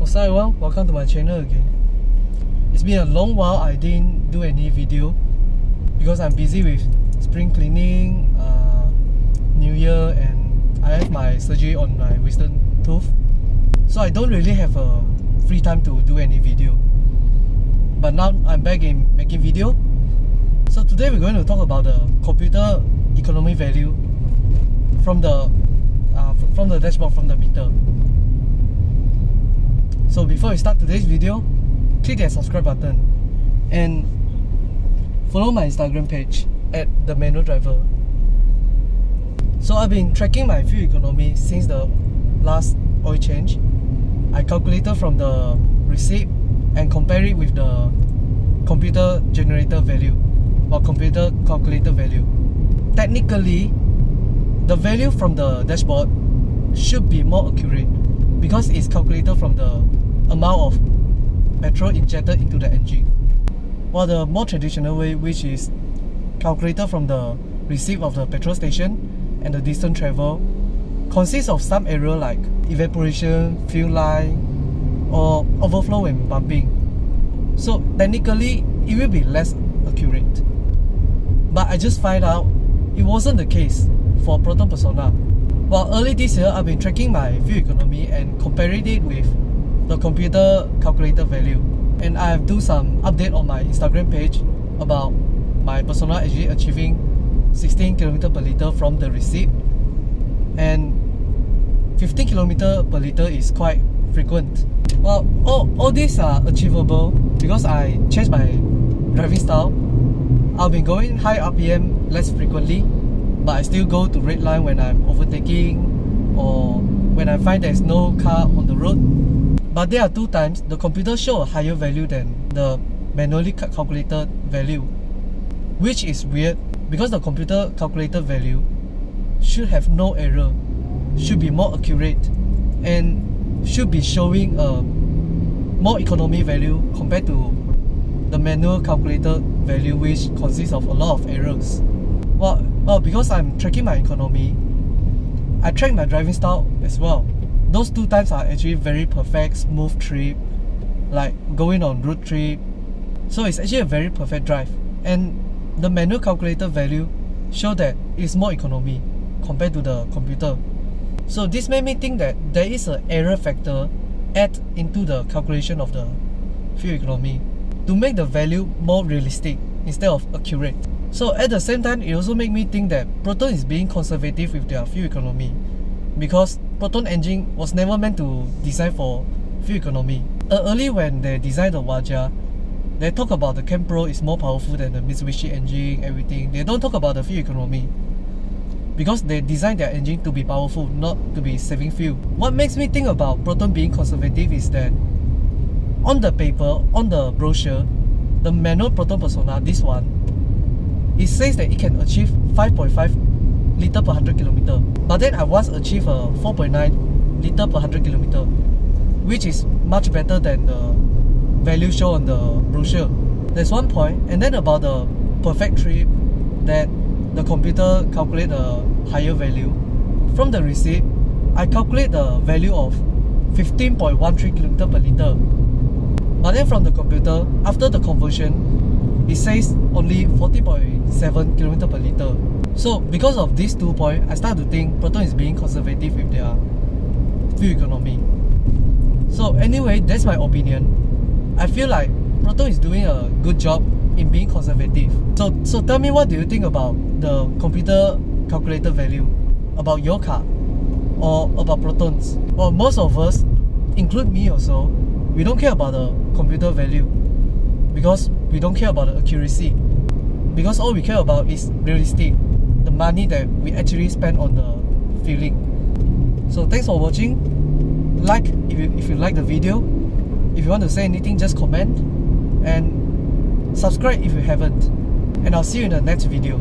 What's up everyone, welcome to my channel again. It's been a long while I didn't do any video because I'm busy with spring cleaning, New Year, and I have my surgery on my wisdom tooth. So I don't really have a free time to do any video. But now I'm back in making video. So today we're going to talk about the computer economy value from the dashboard, from the meter. So before we start today's video, click that subscribe button and follow my Instagram page at the manual driver. So I've been tracking my fuel economy since the last oil change. I calculated from the receipt and compare it with the computer generated value or computer calculated value. Technically, the value from the dashboard should be more accurate because it's calculated from the amount of petrol injected into the engine, while the more traditional way, which is calculated from the receipt of the petrol station and the distance travel, consists of some error like evaporation, fuel line, or overflow when pumping. So technically it will be less accurate, but I just find out it wasn't the case for Proton Persona. While early this year I've been tracking my fuel economy and comparing it with the computer calculated value, and I have do some update on my Instagram page about my Persona actually achieving 16 km per liter from the receipt, and 15 km per liter is quite frequent. Well, all these are achievable because I changed my driving style. I've been going high RPM less frequently, but I still go to red line when I'm overtaking or when I find there's no car on the road. But there are two times the computer show a higher value than the manually calculated value, which is weird because the computer calculated value should have no error, should be more accurate, and should be showing a more economy value compared to the manual calculated value, which consists of a lot of errors. Well, because I'm tracking my economy, I track my driving style as well. Those two times are actually very perfect, smooth trip, like going on road trip. So it's actually a very perfect drive. And the manual calculated value show that it's more economy compared to the computer. So this made me think that there is an error factor add into the calculation of the fuel economy to make the value more realistic instead of accurate. So at the same time, it also made me think that Proton is being conservative with their fuel economy, because Proton engine was never meant to design for fuel economy. Early when they designed the Waja, they talk about the Cam Pro is more powerful than the Mitsubishi engine, everything. They don't talk about the fuel economy because they designed their engine to be powerful, not to be saving fuel. What makes me think about Proton being conservative is that on the paper, on the brochure, the manual Proton Persona, this one, it says that it can achieve 5.5 liter per 100 km. But then I once achieved a 4.9 liter per 100 km, which is much better than the value shown on the brochure. That's one point. And then about the perfect trip, that the computer calculate a higher value. From the receipt, I calculate the value of 15.13 km per liter. But then from the computer, after the conversion, it says only 40.7 km per liter. So because of these 2 points, I start to think Proton is being conservative with their fuel economy. So anyway, that's my opinion. I feel like Proton is doing a good job in being conservative. So tell me, what do you think about the computer calculated value, about your car, or about Protons? Well, most of us, include me also, we don't care about the computer value because we don't care about the accuracy, because all we care about is realistic, the money that we actually spend on the feeling. So thanks for watching. Like if you like the video. If you want to say anything, just comment, and subscribe if you haven't. And I'll see you in the next video.